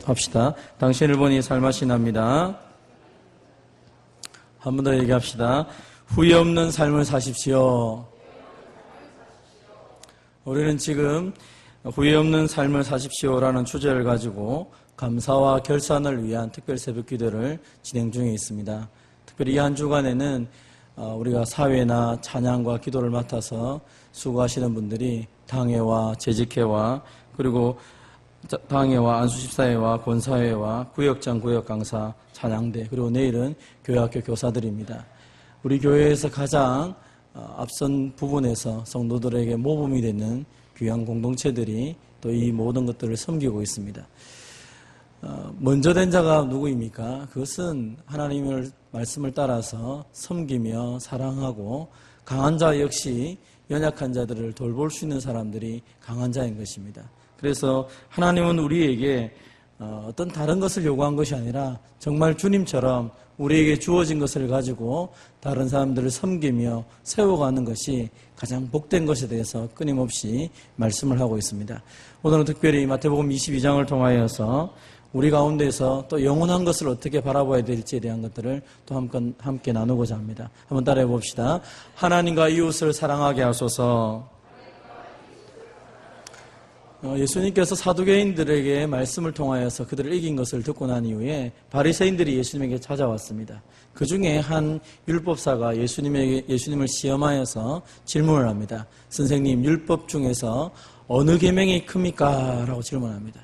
합시다. 당신을 보니 살맛이 납니다. 한 번 더 얘기합시다. 후회 없는 삶을 사십시오. 우리는 지금 후회 없는 삶을 사십시오라는 주제를 가지고 감사와 결산을 위한 특별 새벽 기도를 진행 중에 있습니다. 특별히 이 한 주간에는 우리가 사회나 찬양과 기도를 맡아서 수고하시는 분들이 당회와 재직회와 그리고 당회와 안수집사회와 권사회와 구역장, 구역강사, 찬양대 그리고 내일은 교회학교 교사들입니다. 우리 교회에서 가장 앞선 부분에서 성도들에게 모범이 되는 귀한 공동체들이 또 이 모든 것들을 섬기고 있습니다. 먼저 된 자가 누구입니까? 그것은 하나님의 말씀을 따라서 섬기며 사랑하고 강한 자 역시 연약한 자들을 돌볼 수 있는 사람들이 강한 자인 것입니다. 그래서 하나님은 우리에게 어떤 다른 것을 요구한 것이 아니라 정말 주님처럼 우리에게 주어진 것을 가지고 다른 사람들을 섬기며 세워가는 것이 가장 복된 것에 대해서 끊임없이 말씀을 하고 있습니다. 오늘은 특별히 마태복음 22장을 통하여서 우리 가운데서 또 영원한 것을 어떻게 바라봐야 될지에 대한 것들을 또 함께 나누고자 합니다. 한번 따라해 봅시다. 하나님과 이웃을 사랑하게 하소서. 예수님께서 사두개인들에게 말씀을 통하여서 그들을 이긴 것을 듣고 난 이후에 바리새인들이 예수님에게 찾아왔습니다. 그 중에 한 율법사가 예수님을 시험하여서 질문을 합니다. 선생님, 율법 중에서 어느 계명이 큽니까? 라고 질문합니다.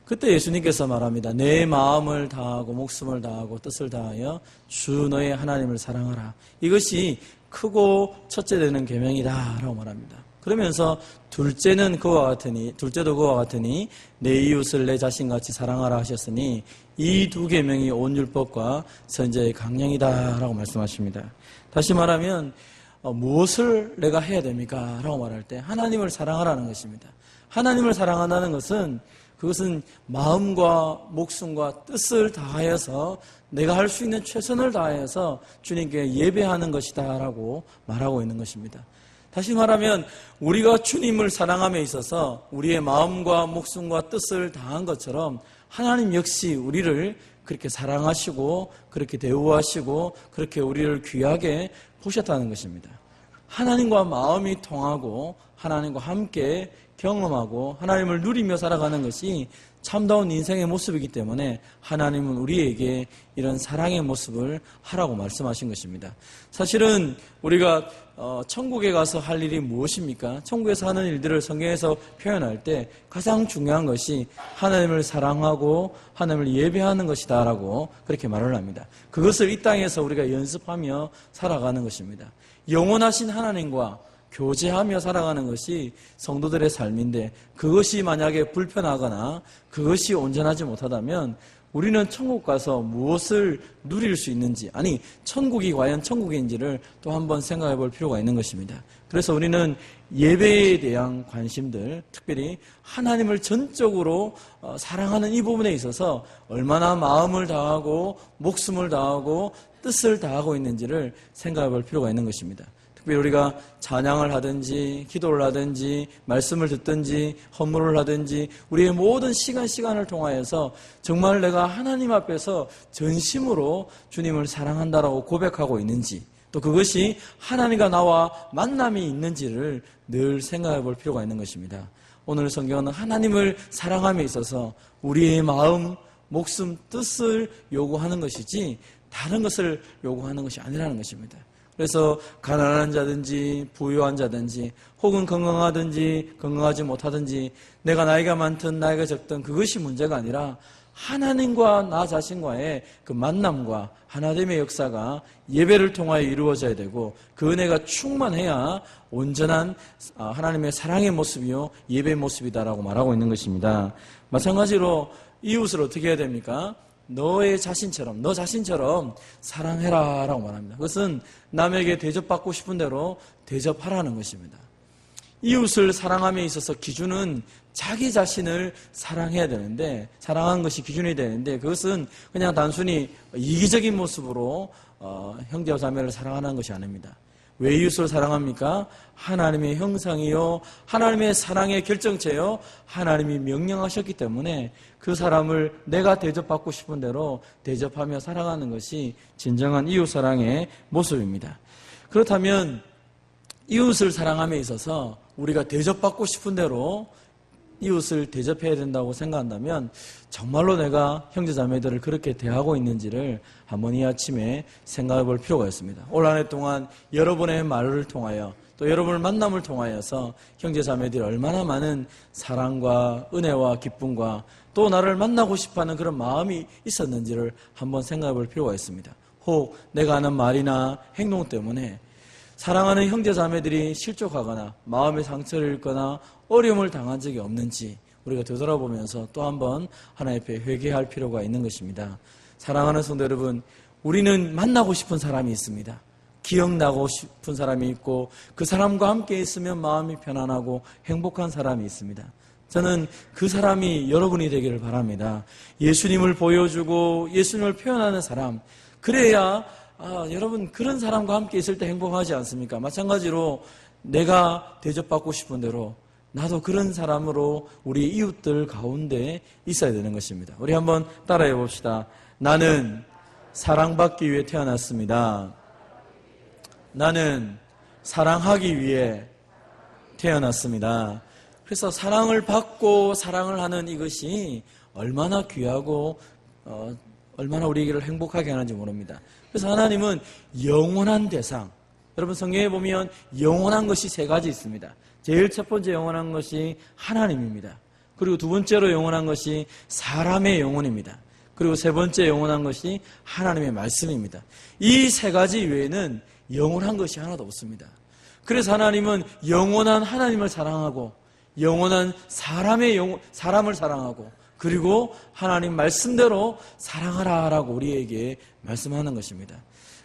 그때 예수님께서 말합니다. 내 마음을 다하고 목숨을 다하고 뜻을 다하여 주 너의 하나님을 사랑하라. 이것이 크고 첫째 되는 계명이다 라고 말합니다. 그러면서 둘째도 그와 같으니 내 이웃을 내 자신같이 사랑하라 하셨으니 이 두 계명이 온 율법과 선지자의 강령이다 라고 말씀하십니다. 다시 말하면 무엇을 내가 해야 됩니까? 라고 말할 때 하나님을 사랑하라는 것입니다. 하나님을 사랑한다는 것은 그것은 마음과 목숨과 뜻을 다하여서 내가 할 수 있는 최선을 다하여서 주님께 예배하는 것이다 라고 말하고 있는 것입니다. 다시 말하면 우리가 주님을 사랑함에 있어서 우리의 마음과 목숨과 뜻을 다한 것처럼 하나님 역시 우리를 그렇게 사랑하시고 그렇게 대우하시고 그렇게 우리를 귀하게 보셨다는 것입니다. 하나님과 마음이 통하고 하나님과 함께 경험하고 하나님을 누리며 살아가는 것이 참다운 인생의 모습이기 때문에 하나님은 우리에게 이런 사랑의 모습을 하라고 말씀하신 것입니다. 사실은 우리가 천국에 가서 할 일이 무엇입니까? 천국에서 하는 일들을 성경에서 표현할 때 가장 중요한 것이 하나님을 사랑하고 하나님을 예배하는 것이다 라고 그렇게 말을 합니다. 그것을 이 땅에서 우리가 연습하며 살아가는 것입니다. 영원하신 하나님과 교제하며 살아가는 것이 성도들의 삶인데 그것이 만약에 불편하거나 그것이 온전하지 못하다면 우리는 천국 가서 무엇을 누릴 수 있는지, 아니 천국이 과연 천국인지를 또 한번 생각해 볼 필요가 있는 것입니다. 그래서 우리는 예배에 대한 관심들, 특별히 하나님을 전적으로 사랑하는 이 부분에 있어서 얼마나 마음을 다하고 목숨을 다하고 뜻을 다하고 있는지를 생각해 볼 필요가 있는 것입니다. 특별히 우리가 찬양을 하든지 기도를 하든지 말씀을 듣든지 헌물을 하든지 우리의 모든 시간을 통하여서 정말 내가 하나님 앞에서 전심으로 주님을 사랑한다라고 고백하고 있는지, 또 그것이 하나님과 나와 만남이 있는지를 늘 생각해 볼 필요가 있는 것입니다. 오늘 성경은 하나님을 사랑함에 있어서 우리의 마음, 목숨, 뜻을 요구하는 것이지 다른 것을 요구하는 것이 아니라는 것입니다. 그래서 가난한 자든지 부유한 자든지 혹은 건강하든지 건강하지 못하든지 내가 나이가 많든 나이가 적든 그것이 문제가 아니라 하나님과 나 자신과의 그 만남과 하나됨의 역사가 예배를 통하여 이루어져야 되고 그 은혜가 충만해야 온전한 하나님의 사랑의 모습이요 예배의 모습이다라고 말하고 있는 것입니다. 마찬가지로 이웃을 어떻게 해야 됩니까? 너 자신처럼 사랑해라 라고 말합니다. 그것은 남에게 대접받고 싶은 대로 대접하라는 것입니다. 이웃을 사랑함에 있어서 기준은 자기 자신을 사랑해야 되는데, 사랑하는 것이 기준이 되는데 그것은 그냥 단순히 이기적인 모습으로 형제와 자매를 사랑하는 것이 아닙니다. 왜 이웃을 사랑합니까? 하나님의 형상이요, 하나님의 사랑의 결정체요, 하나님이 명령하셨기 때문에 그 사람을 내가 대접받고 싶은 대로 대접하며 사랑하는 것이 진정한 이웃사랑의 모습입니다. 그렇다면 이웃을 사랑함에 있어서 우리가 대접받고 싶은 대로 이웃을 대접해야 된다고 생각한다면 정말로 내가 형제자매들을 그렇게 대하고 있는지를 한번 이 아침에 생각해 볼 필요가 있습니다. 올 한 해 동안 여러분의 말을 통하여 또 여러분을 만남을 통하여서 형제자매들이 얼마나 많은 사랑과 은혜와 기쁨과 또 나를 만나고 싶어하는 그런 마음이 있었는지를 한번 생각해 볼 필요가 있습니다. 혹 내가 하는 말이나 행동 때문에 사랑하는 형제자매들이 실족하거나 마음의 상처를 입거나 어려움을 당한 적이 없는지 우리가 되돌아보면서 또 한번 하나님 앞에 회개할 필요가 있는 것입니다. 사랑하는 성도 여러분, 우리는 만나고 싶은 사람이 있습니다. 기억나고 싶은 사람이 있고 그 사람과 함께 있으면 마음이 편안하고 행복한 사람이 있습니다. 저는 그 사람이 여러분이 되기를 바랍니다. 예수님을 보여주고 예수님을 표현하는 사람, 그래야 여러분 그런 사람과 함께 있을 때 행복하지 않습니까? 마찬가지로 내가 대접받고 싶은 대로 나도 그런 사람으로 우리 이웃들 가운데 있어야 되는 것입니다. 우리 한번 따라해 봅시다. 나는 사랑받기 위해 태어났습니다. 나는 사랑하기 위해 태어났습니다. 그래서 사랑을 받고 사랑을 하는 이것이 얼마나 귀하고 얼마나 우리에게를 행복하게 하는지 모릅니다. 그래서 하나님은 영원한 대상, 여러분 성경에 보면 영원한 것이 세 가지 있습니다. 제일 첫 번째 영원한 것이 하나님입니다. 그리고 두 번째로 영원한 것이 사람의 영혼입니다. 그리고 세 번째 영원한 것이 하나님의 말씀입니다. 이 세 가지 외에는 영원한 것이 하나도 없습니다. 그래서 하나님은 영원한 하나님을 사랑하고 영원한 사람을 사랑하고 그리고 하나님 말씀대로 사랑하라라고 우리에게 말씀하는 것입니다.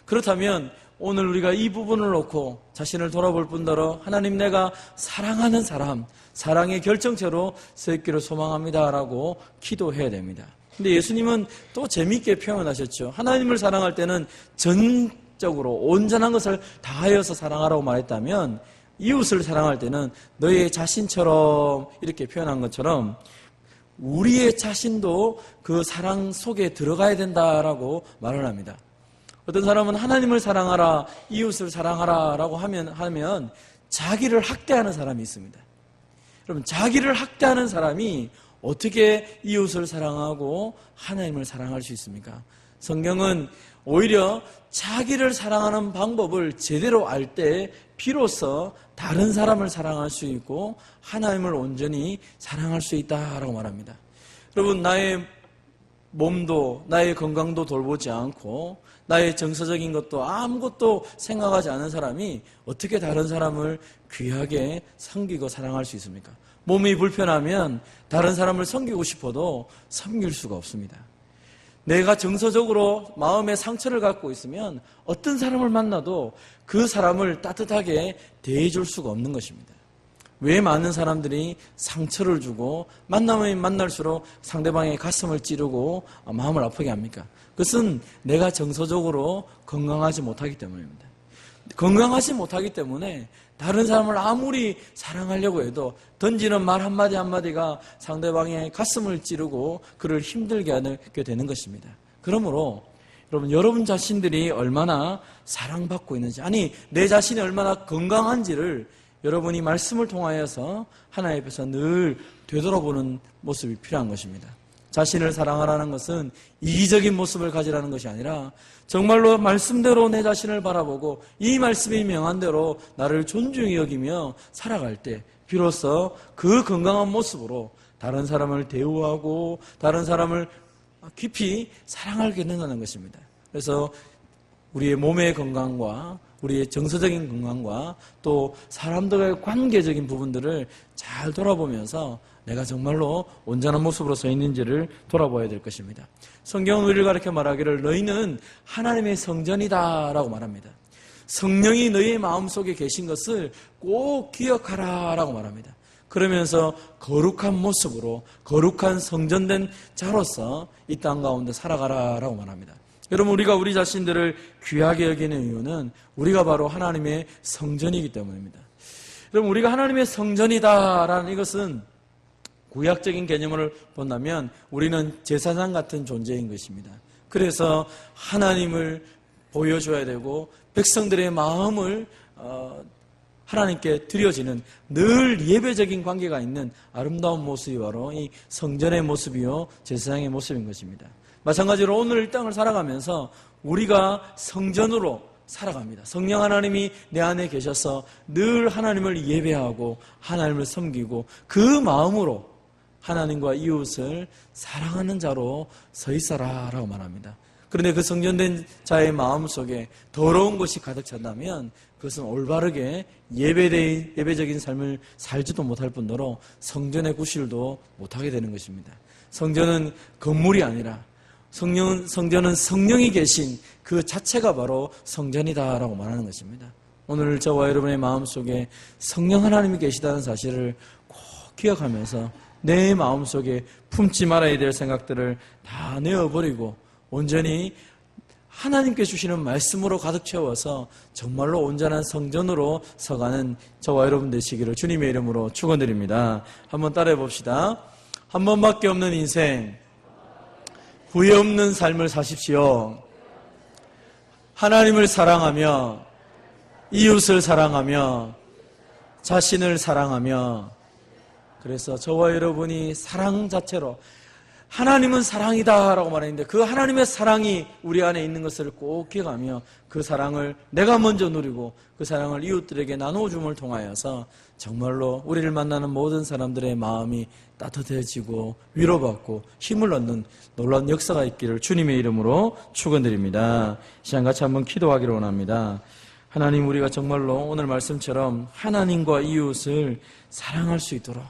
그렇다면 오늘 우리가 이 부분을 놓고 자신을 돌아볼 뿐더러 하나님 내가 사랑하는 사람, 사랑의 결정체로 서 있기를 소망합니다라고 기도해야 됩니다. 근데 예수님은 또 재미있게 표현하셨죠. 하나님을 사랑할 때는 전적으로 온전한 것을 다하여서 사랑하라고 말했다면 이웃을 사랑할 때는 너의 자신처럼 이렇게 표현한 것처럼 우리의 자신도 그 사랑 속에 들어가야 된다라고 말을 합니다. 어떤 사람은 하나님을 사랑하라, 이웃을 사랑하라 라고 하면 자기를 학대하는 사람이 있습니다. 여러분, 자기를 학대하는 사람이 어떻게 이웃을 사랑하고 하나님을 사랑할 수 있습니까? 성경은 오히려 자기를 사랑하는 방법을 제대로 알 때 비로소 다른 사람을 사랑할 수 있고 하나님을 온전히 사랑할 수 있다라고 말합니다. 여러분, 나의 몸도 나의 건강도 돌보지 않고 나의 정서적인 것도 아무것도 생각하지 않은 사람이 어떻게 다른 사람을 귀하게 섬기고 사랑할 수 있습니까? 몸이 불편하면 다른 사람을 섬기고 싶어도 섬길 수가 없습니다. 내가 정서적으로 마음에 상처를 갖고 있으면 어떤 사람을 만나도 그 사람을 따뜻하게 대해줄 수가 없는 것입니다. 왜 많은 사람들이 상처를 주고 만나면 만날수록 상대방의 가슴을 찌르고 마음을 아프게 합니까? 그것은 내가 정서적으로 건강하지 못하기 때문입니다. 건강하지 못하기 때문에 다른 사람을 아무리 사랑하려고 해도 던지는 말 한마디 한마디가 상대방의 가슴을 찌르고 그를 힘들게 하게 되는 것입니다. 그러므로 여러분 자신들이 얼마나 사랑받고 있는지, 아니 내 자신이 얼마나 건강한지를 여러분이 말씀을 통하여서 하나님 앞에서 늘 되돌아보는 모습이 필요한 것입니다. 자신을 사랑하라는 것은 이기적인 모습을 가지라는 것이 아니라 정말로 말씀대로 내 자신을 바라보고 이 말씀이 명한 대로 나를 존중히 여기며 살아갈 때 비로소 그 건강한 모습으로 다른 사람을 대우하고 다른 사람을 깊이 사랑하게 된다는 것입니다. 그래서 우리의 몸의 건강과 우리의 정서적인 건강과 또 사람들과의 관계적인 부분들을 잘 돌아보면서 내가 정말로 온전한 모습으로 서 있는지를 돌아봐야 될 것입니다. 성경은 우리를 가르쳐 말하기를 너희는 하나님의 성전이다 라고 말합니다. 성령이 너희의 마음속에 계신 것을 꼭 기억하라 라고 말합니다. 그러면서 거룩한 모습으로 거룩한 성전된 자로서 이 땅 가운데 살아가라 라고 말합니다. 여러분, 우리가 우리 자신들을 귀하게 여기는 이유는 우리가 바로 하나님의 성전이기 때문입니다. 여러분, 우리가 하나님의 성전이다라는 이것은 구약적인 개념을 본다면 우리는 제사장 같은 존재인 것입니다. 그래서 하나님을 보여줘야 되고 백성들의 마음을 하나님께 드려지는 늘 예배적인 관계가 있는 아름다운 모습이 바로 이 성전의 모습이요 제사장의 모습인 것입니다. 마찬가지로 오늘 이 땅을 살아가면서 우리가 성전으로 살아갑니다. 성령 하나님이 내 안에 계셔서 늘 하나님을 예배하고 하나님을 섬기고 그 마음으로 하나님과 이웃을 사랑하는 자로 서 있어라라고 말합니다. 그런데 그 성전된 자의 마음 속에 더러운 것이 가득 찬다면 그것은 올바르게 예배적인 삶을 살지도 못할 뿐더러 성전의 구실도 못하게 되는 것입니다. 성전은 건물이 아니라 성전은 성령이 계신 그 자체가 바로 성전이다라고 말하는 것입니다. 오늘 저와 여러분의 마음속에 성령 하나님이 계시다는 사실을 꼭 기억하면서 내 마음속에 품지 말아야 될 생각들을 다 내어버리고 온전히 하나님께 주시는 말씀으로 가득 채워서 정말로 온전한 성전으로 서가는 저와 여러분 되시기를 주님의 이름으로 축원드립니다. 한번 따라해 봅시다. 한 번밖에 없는 인생, 후회 없는 삶을 사십시오. 하나님을 사랑하며 이웃을 사랑하며 자신을 사랑하며, 그래서 저와 여러분이 사랑 자체로 하나님은 사랑이다라고 말했는데 그 하나님의 사랑이 우리 안에 있는 것을 꼭 기억하며 그 사랑을 내가 먼저 누리고 그 사랑을 이웃들에게 나누어줌을 통하여서 정말로 우리를 만나는 모든 사람들의 마음이 따뜻해지고 위로받고 힘을 얻는 놀라운 역사가 있기를 주님의 이름으로 축원드립니다. 시간 같이 한번 기도하기를 원합니다. 하나님, 우리가 정말로 오늘 말씀처럼 하나님과 이웃을 사랑할 수 있도록,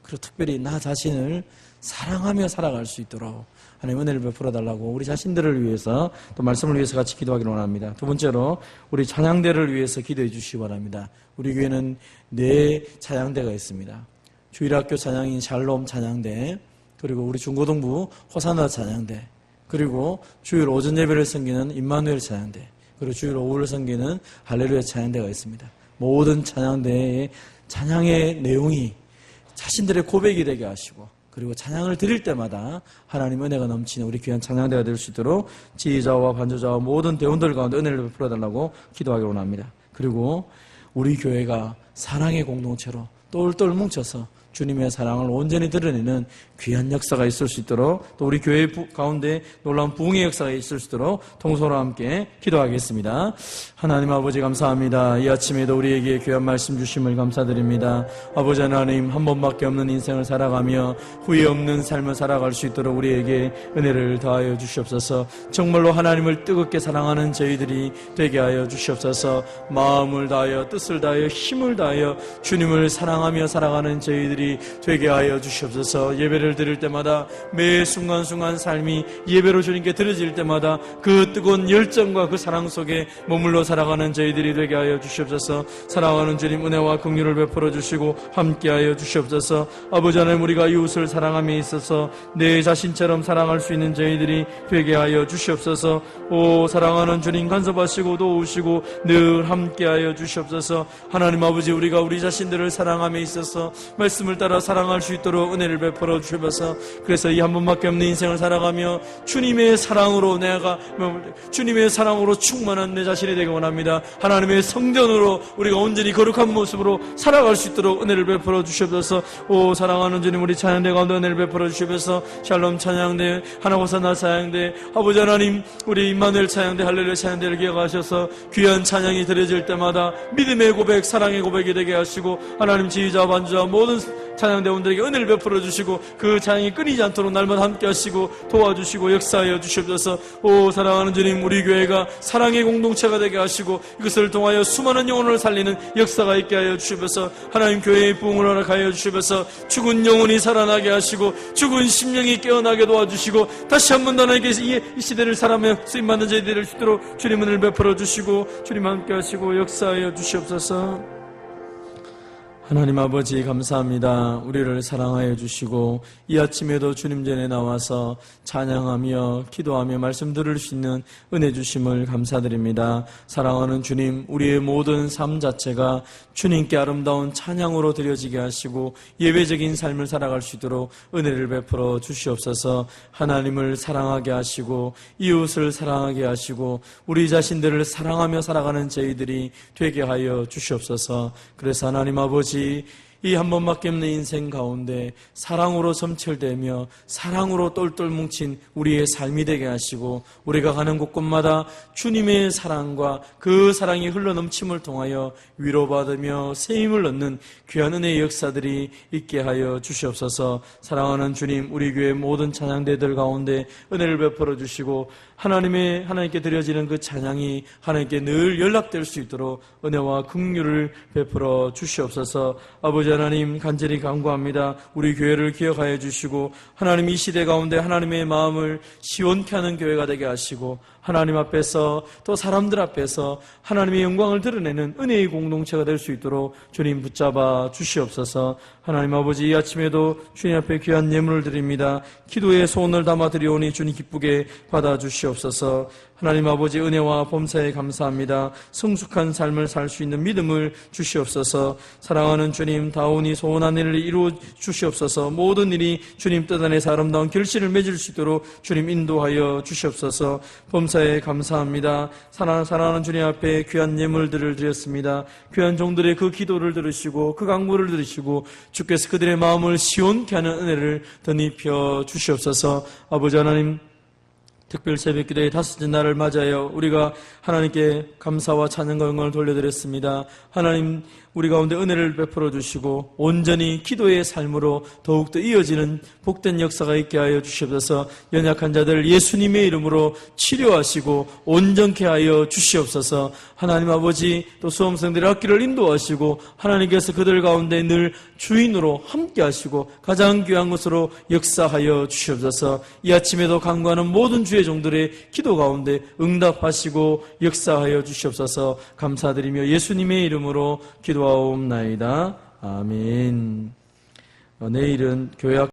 그리고 특별히 나 자신을 사랑하며 살아갈 수 있도록 하나님 은혜를 베풀어 달라고 우리 자신들을 위해서 또 말씀을 위해서 같이 기도하기를 원합니다. 두 번째로 우리 찬양대를 위해서 기도해 주시기 바랍니다. 우리 교회는 4 찬양대가 있습니다. 주일학교 찬양인 샬롬 찬양대, 그리고 우리 중고등부 호사나 찬양대, 그리고 주일 오전 예배를 섬기는 임마누엘 찬양대, 그리고 주일 오후를 섬기는 할렐루야 찬양대가 있습니다. 모든 찬양대의 찬양의 내용이 자신들의 고백이 되게 하시고, 그리고 찬양을 드릴 때마다 하나님 은혜가 넘치는 우리 귀한 찬양대가 될 수 있도록 지휘자와 반주자와 모든 대원들 가운데 은혜를 베풀어 달라고 기도하기를 원합니다. 그리고 우리 교회가 사랑의 공동체로 똘똘 뭉쳐서 주님의 사랑을 온전히 드러내는 귀한 역사가 있을 수 있도록, 또 우리 교회 가운데 놀라운 부흥의 역사가 있을 수 있도록 통솔과 함께 기도하겠습니다. 하나님 아버지 감사합니다. 이 아침에도 우리에게 귀한 말씀 주심을 감사드립니다. 아버지 하나님, 한 번밖에 없는 인생을 살아가며 후회 없는 삶을 살아갈 수 있도록 우리에게 은혜를 더하여 주시옵소서. 정말로 하나님을 뜨겁게 사랑하는 저희들이 되게 하여 주시옵소서. 마음을 다하여 뜻을 다하여 힘을 다하여 주님을 사랑하며 살아가는 저희들이 되게 하여 주시옵소서. 예배를 드릴 때마다 매 순간순간 삶이 예배로 주님께 드려질 때마다 그 뜨거운 열정과 그 사랑 속에 머물러 살아가는 저희들이 되게 하여 주시옵소서. 사랑하는 주님, 은혜와 긍휼을 베풀어 주시고 함께하여 주시옵소서. 아버지 하나님, 우리가 이웃을 사랑함에 있어서 내 자신처럼 사랑할 수 있는 저희들이 되게 하여 주시옵소서. 오 사랑하는 주님, 간섭하시고 도우시고 늘 함께하여 주시옵소서. 하나님 아버지, 우리가 우리 자신들을 사랑함에 있어서 말씀을 따라 사랑할 수 있도록 은혜를 베풀어 주셔서, 그래서 이 한 번밖에 없는 인생을 살아가며 주님의 사랑으로 주님의 사랑으로 충만한 내 자신이 되기 원합니다. 하나님의 성전으로 우리가 온전히 거룩한 모습으로 살아갈 수 있도록 은혜를 베풀어 주시옵소서. 오 사랑하는 주님, 우리 찬양대 가운데 은혜를 베풀어 주시옵소서. 샬롬 찬양대, 하나호사나 찬양대, 아버지 하나님, 우리 임마누엘 찬양대, 할렐루야 찬양대를 기억하셔서 귀한 찬양이 드려질 때마다 믿음의 고백, 사랑의 고백이 되게 하시고, 하나님 지휘자 반주자 모든 찬양대원들에게 은혜를 베풀어 주시고 그 찬양이 끊이지 않도록 날마다 함께 하시고 도와주시고 역사하여 주시옵소서. 오 사랑하는 주님, 우리 교회가 사랑의 공동체가 되게 하시고 이것을 통하여 수많은 영혼을 살리는 역사가 있게 하여 주시옵소서. 하나님 교회의 부흥을 허락하여 주시옵소서. 죽은 영혼이 살아나게 하시고 죽은 심령이 깨어나게 도와주시고 다시 한 번 더 나에게 이 시대를 살아며 쓰임받는 저희들이 될 수 있도록 주님 은혜를 베풀어 주시고 주님 함께 하시고 역사하여 주시옵소서. 하나님 아버지 감사합니다. 우리를 사랑하여 주시고 이 아침에도 주님 전에 나와서 찬양하며 기도하며 말씀 들을 수 있는 은혜 주심을 감사드립니다. 사랑하는 주님, 우리의 모든 삶 자체가 주님께 아름다운 찬양으로 드려지게 하시고 예배적인 삶을 살아갈 수 있도록 은혜를 베풀어 주시옵소서. 하나님을 사랑하게 하시고 이웃을 사랑하게 하시고 우리 자신들을 사랑하며 살아가는 저희들이 되게 하여 주시옵소서. 그래서 하나님 아버지, 이 한 번밖에 없는 인생 가운데 사랑으로 점철되며 사랑으로 똘똘 뭉친 우리의 삶이 되게 하시고 우리가 가는 곳곳마다 주님의 사랑과 그 사랑이 흘러넘침을 통하여 위로받으며 세임을 얻는 귀한 은혜의 역사들이 있게 하여 주시옵소서. 사랑하는 주님, 우리 교회 모든 찬양대들 가운데 은혜를 베풀어 주시고 하나님께 드려지는 그 찬양이 하나님께 늘 연락될 수 있도록 은혜와 긍휼을 베풀어 주시옵소서. 아버지 하나님, 간절히 간구합니다. 우리 교회를 기억하여 주시고 하나님 이 시대 가운데 하나님의 마음을 시원케 하는 교회가 되게 하시고 하나님 앞에서 또 사람들 앞에서 하나님의 영광을 드러내는 은혜의 공동체가 될 수 있도록 주님 붙잡아 주시옵소서. 하나님 아버지, 이 아침에도 주님 앞에 귀한 예물을 드립니다. 기도의 소원을 담아 드리오니 주님 기쁘게 받아 주시옵소서. 하나님 아버지, 은혜와 범사에 감사합니다. 성숙한 삶을 살 수 있는 믿음을 주시옵소서. 사랑하는 주님, 다온이 소원한 일을 이루어 주시옵소서. 모든 일이 주님 뜻 안에서 아름다운 결실을 맺을 수 있도록 주님 인도하여 주시옵소서. 범사에 감사합니다. 사랑하는 주님 앞에 귀한 예물들을 드렸습니다. 귀한 종들의 그 기도를 들으시고 그 강구를 들으시고 주께서 그들의 마음을 시원케 하는 은혜를 덧입혀 주시옵소서. 아버지 하나님, 특별 새벽기도의 다섯째 날을 맞아요. 우리가 하나님께 감사와 찬양과 영광을 돌려드렸습니다. 하나님, 우리 가운데 은혜를 베풀어 주시고 온전히 기도의 삶으로 더욱더 이어지는 복된 역사가 있게 하여 주시옵소서. 연약한 자들 예수님의 이름으로 치료하시고 온전케 하여 주시옵소서. 하나님 아버지, 또 수험생들의 학기를 인도하시고 하나님께서 그들 가운데 늘 주인으로 함께 하시고 가장 귀한 것으로 역사하여 주시옵소서. 이 아침에도 간구하는 모든 주의 종들의 기도 가운데 응답하시고 역사하여 주시옵소서. 감사드리며 예수님의 이름으로 기도하옵나이다. 아멘. 내일은 교회